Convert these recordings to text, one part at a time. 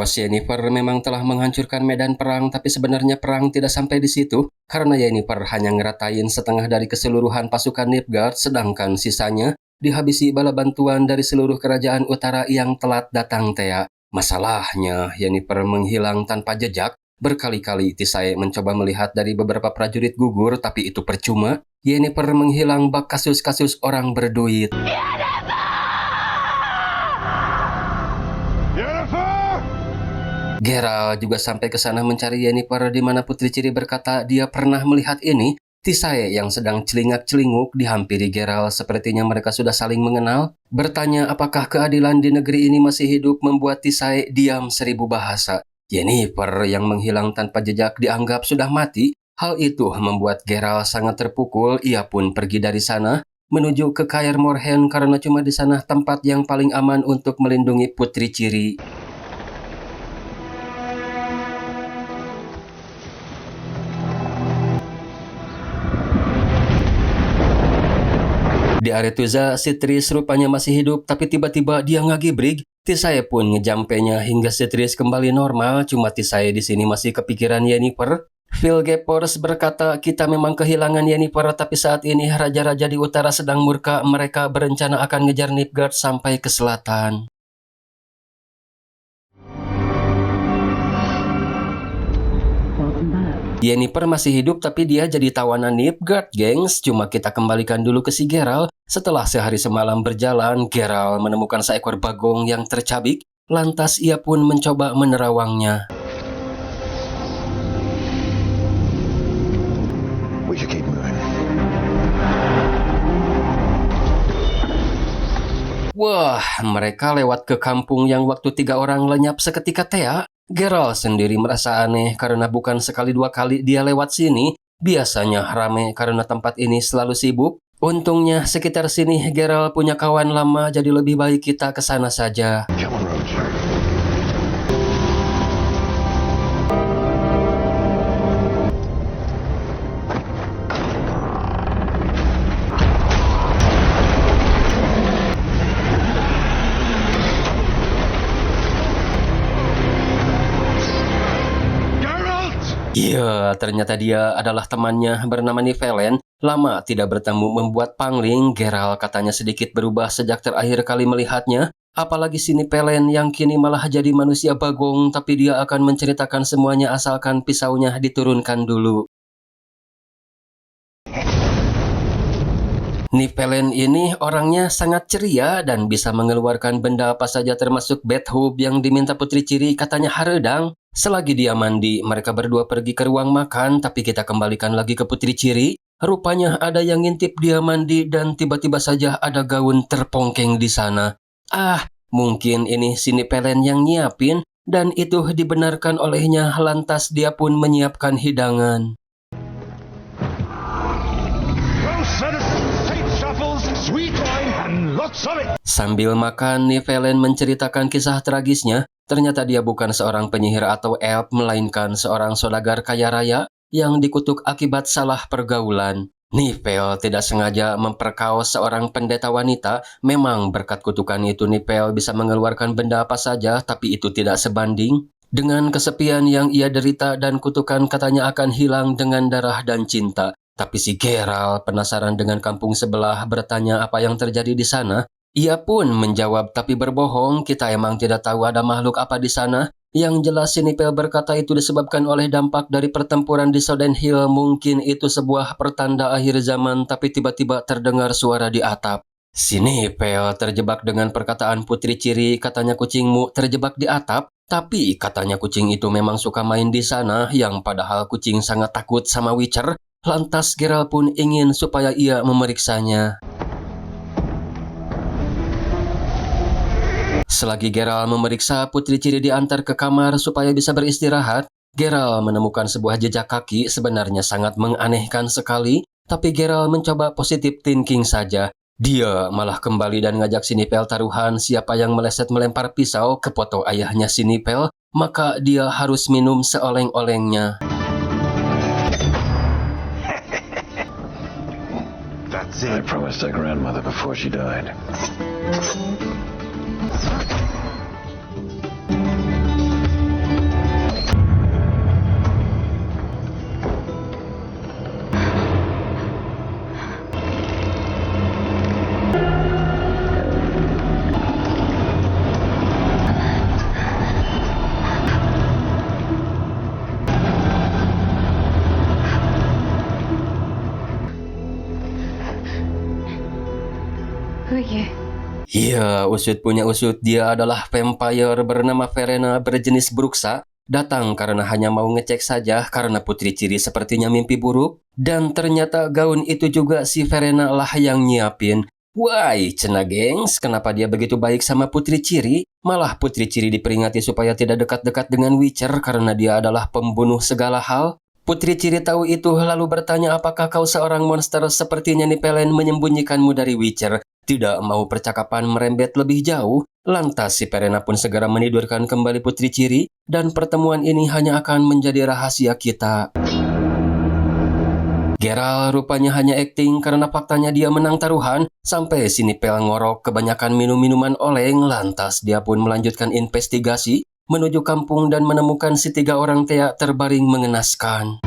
Bos Yennefer memang telah menghancurkan medan perang, tapi sebenarnya perang tidak sampai di situ, karena Yennefer hanya ngeratain setengah dari keseluruhan pasukan Nilfgaard, sedangkan sisanya dihabisi bala bantuan dari seluruh kerajaan utara yang telat datang Tea. Masalahnya, Yennefer menghilang tanpa jejak. Berkali-kali Tissaia mencoba melihat dari beberapa prajurit gugur, tapi itu percuma. Yennefer menghilang bak kasus-kasus orang berduit. Geralt juga sampai ke sana mencari Yennefer, di mana Putri Ciri berkata dia pernah melihat ini. Tissaia yang sedang celingak-celinguk dihampiri Geralt, sepertinya mereka sudah saling mengenal. Bertanya apakah keadilan di negeri ini masih hidup membuat Tissaia diam 1000 bahasa. Yennefer yang menghilang tanpa jejak dianggap sudah mati. Hal itu membuat Geralt sangat terpukul. Ia pun pergi dari sana menuju ke Kaer Morhen karena cuma di sana tempat yang paling aman untuk melindungi Putri Ciri. Di Aretuza, Citris rupanya masih hidup, tapi tiba-tiba dia ngagibrig. Tissaia pun ngejampenya hingga Citris kembali normal, cuma Tissaia di sini masih kepikiran Yennefer. Vilgefortz berkata, kita memang kehilangan Yennefer, tapi saat ini raja-raja di utara sedang murka. Mereka berencana akan ngejar Nilfgaard sampai ke selatan. Yennefer masih hidup, tapi dia jadi tawanan Nilfgaard, gengs. Cuma kita kembalikan dulu ke si Geralt. Setelah sehari semalam berjalan, Geralt menemukan seekor bagong yang tercabik. Lantas ia pun mencoba menerawangnya. Wah, mereka lewat ke kampung yang waktu 3 orang lenyap seketika Tea. Geralt sendiri merasa aneh karena bukan sekali 2 kali dia lewat sini. Biasanya rame karena tempat ini selalu sibuk. Untungnya sekitar sini Geralt punya kawan lama, jadi lebih baik kita ke sana saja. Iya, ternyata dia adalah temannya bernama Nivellen. Lama tidak bertemu membuat pangling. Geralt katanya sedikit berubah sejak terakhir kali melihatnya. Apalagi si Nivellen yang kini malah jadi manusia bagong, tapi dia akan menceritakan semuanya asalkan pisaunya diturunkan dulu. Nivellen ini orangnya sangat ceria dan bisa mengeluarkan benda apa saja termasuk bathtub yang diminta Putri Ciri, katanya haredang. Selagi dia mandi, mereka berdua pergi ke ruang makan, tapi kita kembalikan lagi ke Putri Ciri. Rupanya ada yang ngintip dia mandi dan tiba-tiba saja ada gaun terpongkeng di sana. Mungkin ini si Nivellen yang nyiapin dan itu dibenarkan olehnya, lantas dia pun menyiapkan hidangan. Sambil makan, Nivellen menceritakan kisah tragisnya. Ternyata dia bukan seorang penyihir atau elf, melainkan seorang saudagar kaya raya yang dikutuk akibat salah pergaulan. Nivelle tidak sengaja memperkaos seorang pendeta wanita. Memang berkat kutukan itu Nivelle bisa mengeluarkan benda apa saja, tapi itu tidak sebanding dengan kesepian yang ia derita, dan kutukan katanya akan hilang dengan darah dan cinta. Tapi si Geralt penasaran dengan kampung sebelah, bertanya apa yang terjadi di sana. Ia pun menjawab, tapi berbohong, kita emang tidak tahu ada makhluk apa di sana. Yang jelas si Nivelle berkata itu disebabkan oleh dampak dari pertempuran di Soden Hill. Mungkin itu sebuah pertanda akhir zaman, tapi tiba-tiba terdengar suara di atap. Si Nivelle terjebak dengan perkataan Putri Ciri, katanya kucingmu terjebak di atap. Tapi katanya kucing itu memang suka main di sana, yang padahal kucing sangat takut sama Witcher. Lantas Geralt pun ingin supaya ia memeriksanya. Selagi Geralt memeriksa, Putri Ciri diantar ke kamar supaya bisa beristirahat. Geralt menemukan sebuah jejak kaki, sebenarnya sangat menganehkan sekali, tapi Geralt mencoba positive thinking saja. Dia malah kembali dan ngajak si Nivelle taruhan siapa yang meleset melempar pisau ke foto ayahnya si Nivelle, maka dia harus minum seoleng-olengnya. I promised her grandmother before she died. Who are you? Iya, usut punya usut, dia adalah vampire bernama Verena berjenis Bruxa. Datang karena hanya mau ngecek saja karena Putri Ciri sepertinya mimpi buruk. Dan ternyata gaun itu juga si Verena lah yang nyiapin. Why, cena gengs, kenapa dia begitu baik sama Putri Ciri? Malah Putri Ciri diperingati supaya tidak dekat-dekat dengan Witcher karena dia adalah pembunuh segala hal. Putri Ciri tahu itu lalu bertanya apakah kau seorang monster sepertinya Nipelen menyembunyikanmu dari Witcher. Tidak mau percakapan merembet lebih jauh, lantas si Verena pun segera menidurkan kembali Putri Ciri dan pertemuan ini hanya akan menjadi rahasia kita. Geralt rupanya hanya akting karena faktanya dia menang taruhan sampai si Nipel ngorok kebanyakan minum-minuman oleng, lantas dia pun melanjutkan investigasi menuju kampung dan menemukan si 3 orang tea terbaring mengenaskan.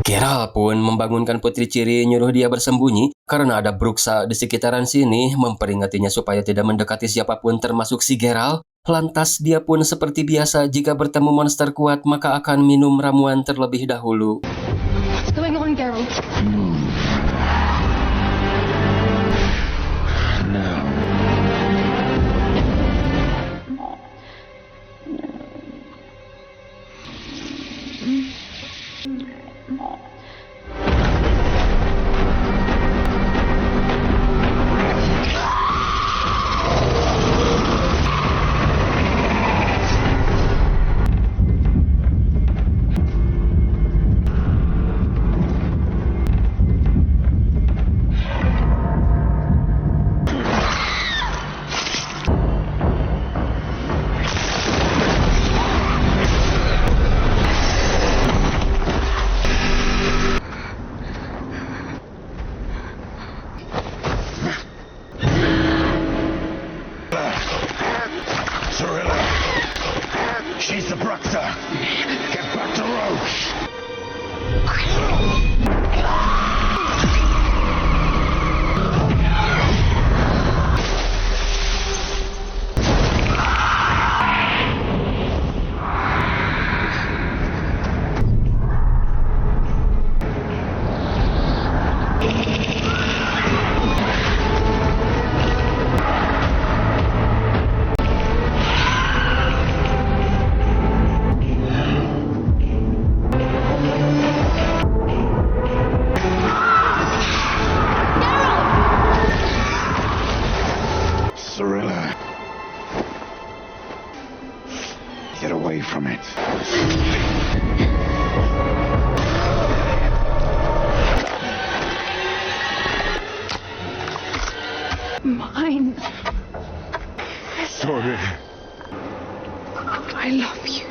Geralt pun membangunkan Putri Ciri nyuruh dia bersembunyi karena ada Bruxa di sekitaran sini memperingatinya supaya tidak mendekati siapapun termasuk si Geralt. Lantas dia pun seperti biasa jika bertemu monster kuat maka akan minum ramuan terlebih dahulu. What's going on, Geralt? No. Cirilla! She's the Bruxa! Get back to Roche! Cirilla. Get away from it. Mine. Sorry. I love you.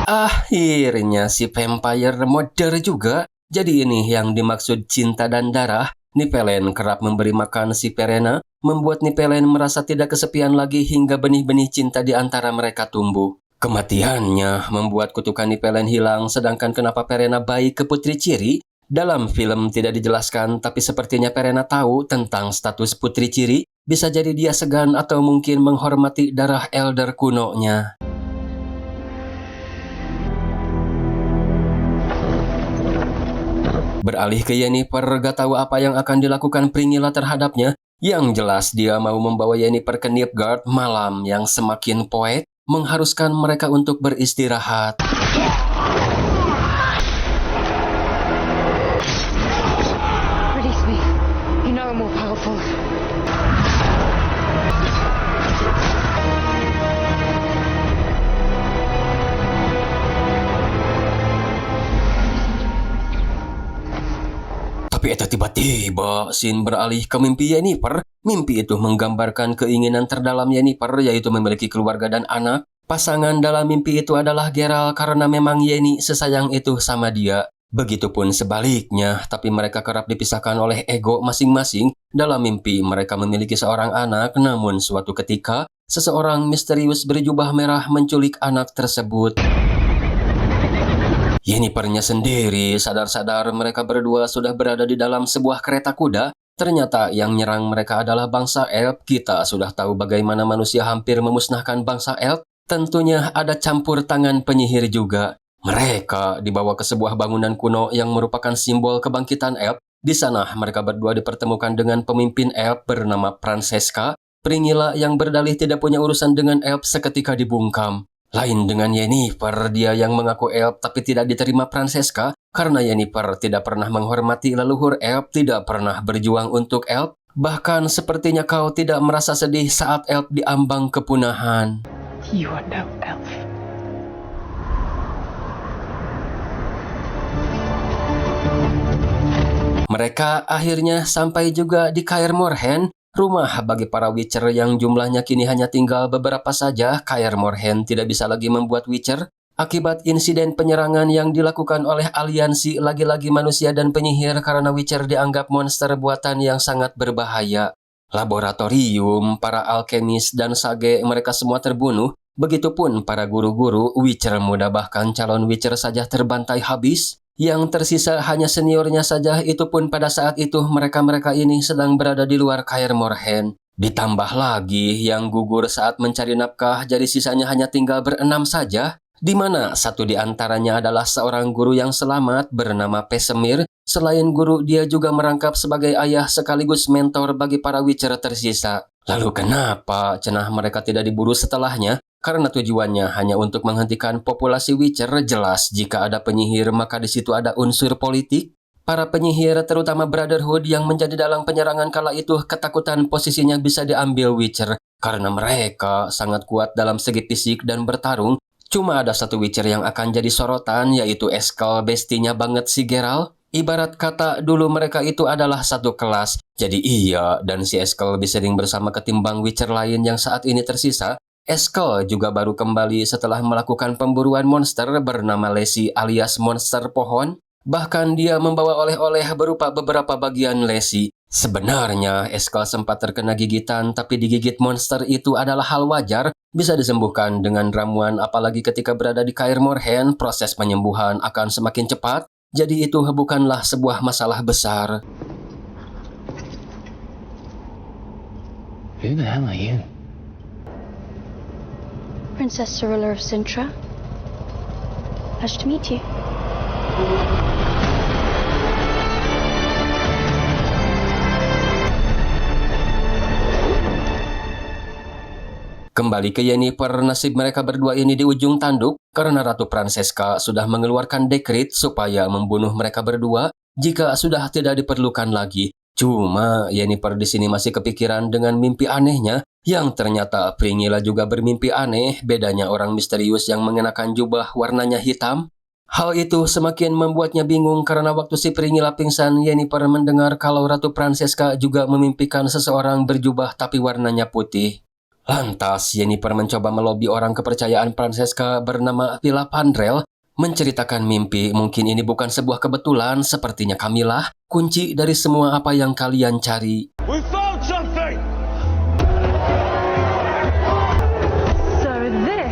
Akhirnya si vampire modern juga. Jadi ini yang dimaksud cinta dan darah. Nipelen kerap memberi makan si Verena, membuat Nipelen merasa tidak kesepian lagi hingga benih-benih cinta di antara mereka tumbuh. Kematiannya membuat kutukan Nipelen hilang, sedangkan kenapa Verena baik ke Putri Ciri? Dalam film tidak dijelaskan, tapi sepertinya Verena tahu tentang status Putri Ciri. Bisa jadi dia segan atau mungkin menghormati darah elder kunonya. Beralih ke Yennefer, gak tahu apa yang akan dilakukan Pringilla terhadapnya. Yang jelas dia mau membawa Yennefer ke Nilfgaard malam yang semakin poek, mengharuskan mereka untuk beristirahat. Release me. You know I'm more powerful. Tapi itu tiba-tiba scene beralih ke mimpi Yennefer. Mimpi itu menggambarkan keinginan terdalam Yennefer, yaitu memiliki keluarga dan anak. Pasangan dalam mimpi itu adalah Geralt karena memang Yenny sesayang itu sama dia. Begitupun sebaliknya, tapi mereka kerap dipisahkan oleh ego masing-masing. Dalam mimpi mereka memiliki seorang anak, namun suatu ketika seseorang misterius berjubah merah menculik anak tersebut. Yennefernya sendiri sadar-sadar mereka berdua sudah berada di dalam sebuah kereta kuda. Ternyata yang nyerang mereka adalah bangsa elf. Kita sudah tahu bagaimana manusia hampir memusnahkan bangsa elf. Tentunya ada campur tangan penyihir juga. Mereka dibawa ke sebuah bangunan kuno yang merupakan simbol kebangkitan elf. Di sana mereka berdua dipertemukan dengan pemimpin elf bernama Francesca. Pringila yang berdalih tidak punya urusan dengan elf seketika dibungkam. Lain dengan Yennefer, dia yang mengaku elf tapi tidak diterima Francesca karena Yennefer tidak pernah menghormati leluhur elf, tidak pernah berjuang untuk elf. Bahkan sepertinya kau tidak merasa sedih saat elf diambang kepunahan. You are no elf. Mereka akhirnya sampai juga di Kaer Morhen, rumah bagi para Witcher yang jumlahnya kini hanya tinggal beberapa saja. Kaer Morhen tidak bisa lagi membuat Witcher akibat insiden penyerangan yang dilakukan oleh aliansi lagi-lagi manusia dan penyihir karena Witcher dianggap monster buatan yang sangat berbahaya. Laboratorium, para alkemis, dan sage mereka semua terbunuh. Begitupun para guru-guru, Witcher muda bahkan calon Witcher saja terbantai habis. Yang tersisa hanya seniornya saja, itu pun pada saat itu mereka-mereka ini sedang berada di luar Kaer Morhen. Ditambah lagi yang gugur saat mencari nafkah, jadi sisanya hanya tinggal berenam saja. Di mana satu di antaranya adalah seorang guru yang selamat bernama Pesemir. Selain guru, dia juga merangkap sebagai ayah sekaligus mentor bagi para Witcher tersisa. Lalu kenapa cenah mereka tidak diburu setelahnya? Karena tujuannya hanya untuk menghentikan populasi Witcher. Jelas jika ada penyihir maka di situ ada unsur politik. Para penyihir terutama Brotherhood yang menjadi dalang penyerangan kala itu ketakutan posisinya bisa diambil Witcher. Karena mereka sangat kuat dalam segi fisik dan bertarung. Cuma ada satu Witcher yang akan jadi sorotan, yaitu Eskel, bestinya banget si Geralt. Ibarat kata dulu mereka itu adalah satu kelas. Jadi iya, dan si Eskel lebih sering bersama ketimbang Witcher lain yang saat ini tersisa. Eskel juga baru kembali setelah melakukan pemburuan monster bernama Lesi alias monster pohon. Bahkan dia membawa oleh-oleh berupa beberapa bagian Lesi. Sebenarnya Eskel sempat terkena gigitan, tapi digigit monster itu adalah hal wajar. Bisa disembuhkan dengan ramuan, apalagi ketika berada di Kaer Morhen, proses penyembuhan akan semakin cepat. Jadi itu bukanlah sebuah masalah besar. Who the hell are you? Princess Cirilla of Sintra. Pleasure to meet you. Kembali ke Yennefer, nasib mereka berdua ini di ujung tanduk karena Ratu Francesca sudah mengeluarkan dekret supaya membunuh mereka berdua jika sudah tidak diperlukan lagi. Cuma Yennefer di sini masih kepikiran dengan mimpi anehnya yang ternyata Pringila juga bermimpi aneh, bedanya orang misterius yang mengenakan jubah warnanya hitam. Hal itu semakin membuatnya bingung karena waktu si Pringila pingsan, Yennefer mendengar kalau Ratu Francesca juga memimpikan seseorang berjubah tapi warnanya putih. Lantas, Yennefer mencoba melobi orang kepercayaan Francesca bernama Villa Pandrel menceritakan mimpi. Mungkin ini bukan sebuah kebetulan, sepertinya kamilah kunci dari semua apa yang kalian cari. We found something! So this.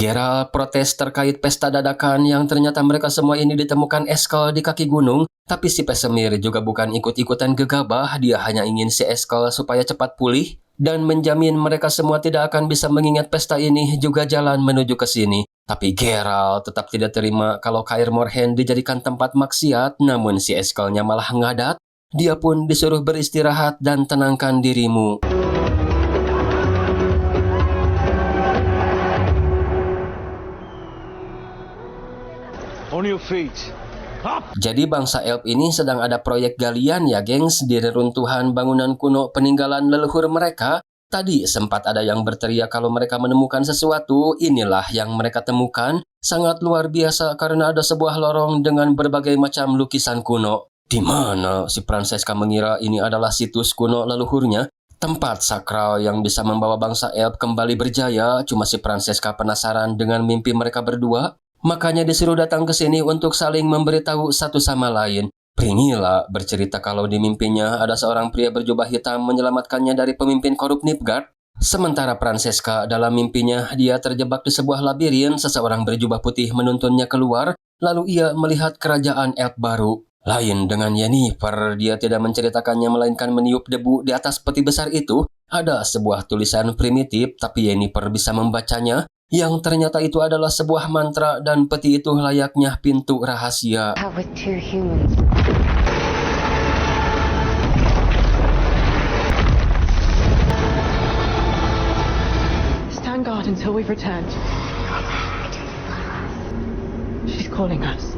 Geralt protes terkait pesta dadakan yang ternyata mereka semua ini ditemukan Eskel di kaki gunung. Tapi si Pesemir juga bukan ikut-ikutan gegabah, dia hanya ingin si Eskel supaya cepat pulih. Dan menjamin mereka semua tidak akan bisa mengingat pesta ini juga jalan menuju ke sini. Tapi Geralt tetap tidak terima kalau Kaer Morhen dijadikan tempat maksiat, namun si Eskelnya malah ngadat. Dia pun disuruh beristirahat dan tenangkan dirimu. On your feet. Up! Jadi bangsa elf ini sedang ada proyek galian ya gengs di reruntuhan bangunan kuno peninggalan leluhur mereka. Tadi sempat ada yang berteriak kalau mereka menemukan sesuatu. Inilah yang mereka temukan. Sangat luar biasa karena ada sebuah lorong dengan berbagai macam lukisan kuno. Di mana si Francesca mengira ini adalah situs kuno leluhurnya, tempat sakral yang bisa membawa bangsa elf kembali berjaya. Cuma si Francesca penasaran dengan mimpi mereka berdua. Makanya disuruh datang ke sini untuk saling memberitahu satu sama lain. Pringila bercerita kalau di mimpinya ada seorang pria berjubah hitam menyelamatkannya dari pemimpin korup Nilfgaard. Sementara Francesca dalam mimpinya dia terjebak di sebuah labirin, seseorang berjubah putih menuntunnya keluar, lalu ia melihat kerajaan elf baru. Lain dengan Yennefer, dia tidak menceritakannya melainkan meniup debu di atas peti besar itu. Ada sebuah tulisan primitif tapi Yennefer bisa membacanya. yang ternyata itu adalah sebuah mantra dan peti itu layaknya pintu rahasia. Out with 2 humans. Stand guard until we've returned. She's calling us.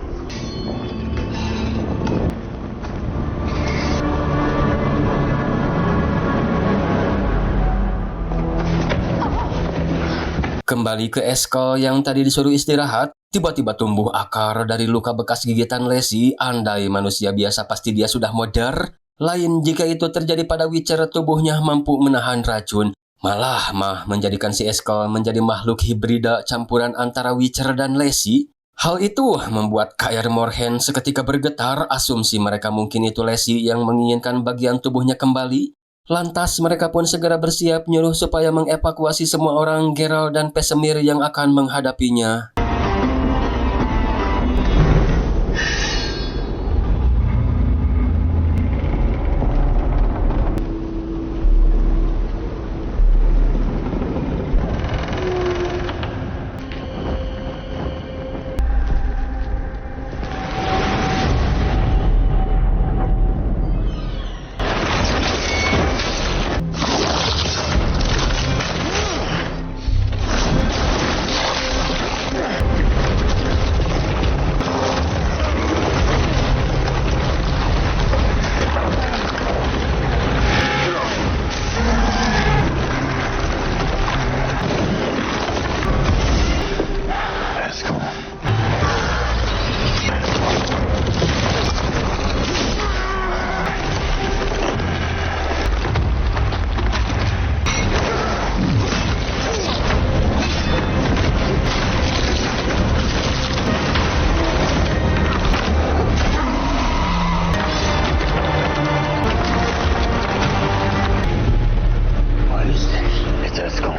Kembali ke Eskel yang tadi disuruh istirahat, tiba-tiba tumbuh akar dari luka bekas gigitan Lacey. Andai manusia biasa pasti dia sudah modar. Lain jika itu terjadi pada Witcher, tubuhnya mampu menahan racun. Malah menjadikan si Eskel menjadi makhluk hibrida campuran antara Witcher dan Lacey. Hal itu membuat Kaer Morhen seketika bergetar. Asumsi mereka mungkin itu Lacey yang menginginkan bagian tubuhnya kembali. Lantas mereka pun segera bersiap nyuruh supaya mengevakuasi semua orang Geralt dan Vesemir yang akan menghadapinya. Eskel. What is this? It's Eskel.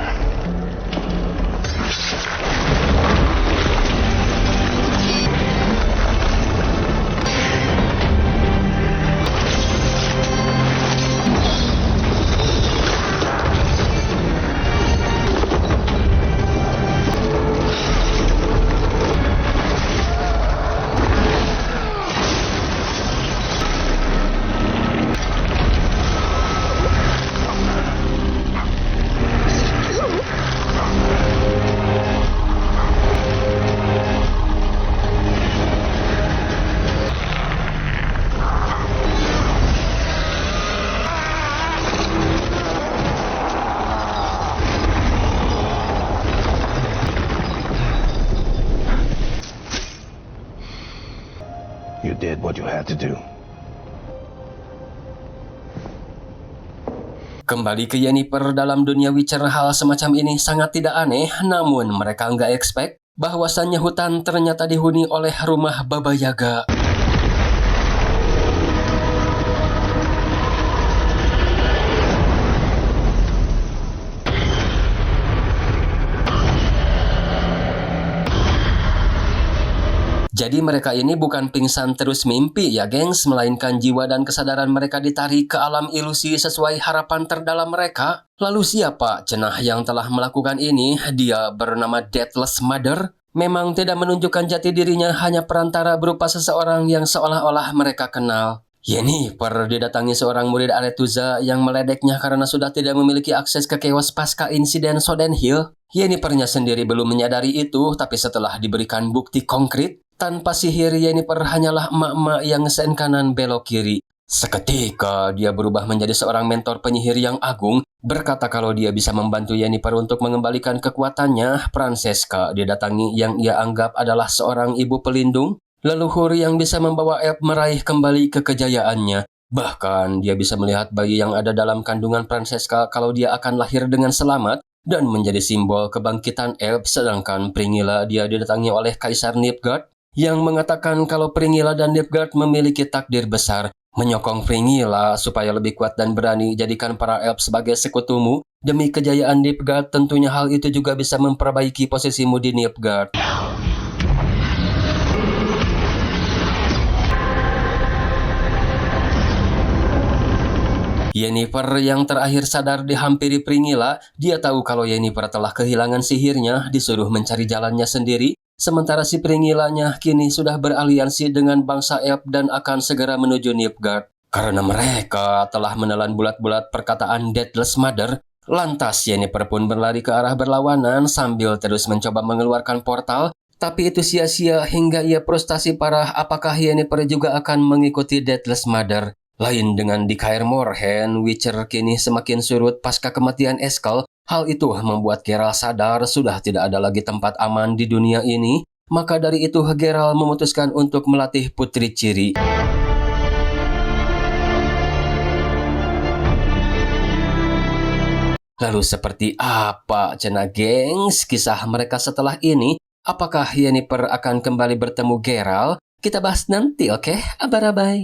You did what you had to do. Kembali ke Yennefer dalam dunia Witcher, hal semacam ini sangat tidak aneh, namun mereka nggak expect bahwasannya hutan ternyata dihuni oleh rumah Baba Yaga. Jadi mereka ini bukan pingsan terus mimpi ya gengs, melainkan jiwa dan kesadaran mereka ditarik ke alam ilusi sesuai harapan terdalam mereka. Lalu siapa cenah yang telah melakukan ini? Dia bernama Deathless Mother. Memang tidak menunjukkan jati dirinya, hanya perantara berupa seseorang yang seolah-olah mereka kenal. Yennefer didatangi seorang murid Aretuza yang meledeknya karena sudah tidak memiliki akses ke Chaos pasca insiden Soden Hill. Yennefernya sendiri belum menyadari itu, tapi setelah diberikan bukti konkret, tanpa sihir Yennefer hanyalah emak-emak yang sen kanan belok kiri. Seketika dia berubah menjadi seorang mentor penyihir yang agung, berkata kalau dia bisa membantu Yennefer untuk mengembalikan kekuatannya. Francesca didatangi yang ia anggap adalah seorang ibu pelindung, leluhur yang bisa membawa Elf meraih kembali ke kejayaannya. Bahkan dia bisa melihat bayi yang ada dalam kandungan Francesca kalau dia akan lahir dengan selamat dan menjadi simbol kebangkitan Elf. Sedangkan Pringilla dia didatangi oleh Kaisar Nilfgaard yang mengatakan kalau Pringilla dan Nilfgaard memiliki takdir besar, menyokong Pringilla supaya lebih kuat dan berani, jadikan para Elf sebagai sekutumu. Demi kejayaan Nilfgaard, tentunya hal itu juga bisa memperbaiki posisimu di Nilfgaard. Yennefer yang terakhir sadar dihampiri Pringilla, dia tahu kalau Yennefer telah kehilangan sihirnya, disuruh mencari jalannya sendiri, sementara si Pringillanya kini sudah beraliansi dengan bangsa elf dan akan segera menuju Nilfgaard. Karena mereka telah menelan bulat-bulat perkataan Deathless Mother, lantas Yennefer pun berlari ke arah berlawanan sambil terus mencoba mengeluarkan portal, tapi itu sia-sia hingga ia frustasi parah apakah Yennefer juga akan mengikuti Deathless Mother. Lain dengan di Kaer Morhen, Witcher kini semakin surut pasca kematian Eskel. Hal itu membuat Geralt sadar sudah tidak ada lagi tempat aman di dunia ini. Maka dari itu Geralt memutuskan untuk melatih Putri Ciri. Lalu seperti apa cenah gengs kisah mereka setelah ini? Apakah Yennefer akan kembali bertemu Geralt? Kita bahas nanti, oke? Abar-abai.